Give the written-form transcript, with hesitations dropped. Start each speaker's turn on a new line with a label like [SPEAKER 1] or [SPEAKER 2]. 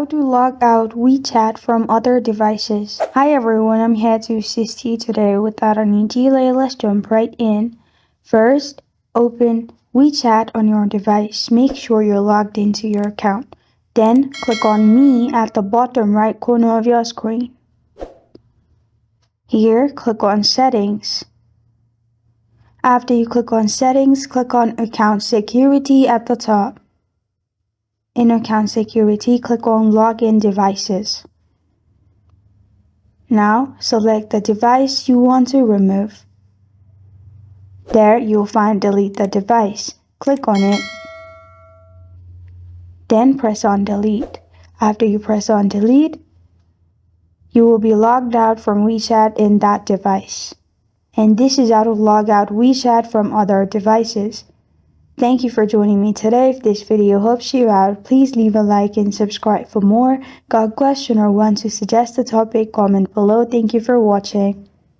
[SPEAKER 1] How to log out WeChat from other devices. Hi everyone, I'm here to assist you today. Without any delay, let's jump right in. First, open WeChat on your device. Make sure you're logged into your account. Then, click on Me at the bottom right corner of your screen. Here, click on Settings. After you click on Settings, click on Account Security at the top. In Account Security, click on Login Devices. Now, select the device you want to remove. There, you'll find Delete the device. Click on it. Then press on Delete. After you press on Delete, you will be logged out from WeChat in that device. And this is how to log out WeChat from other devices. Thank you for joining me today. If this video helps you out, please leave a like and subscribe for more. Got a question or want to suggest a topic? Comment below. Thank you for watching.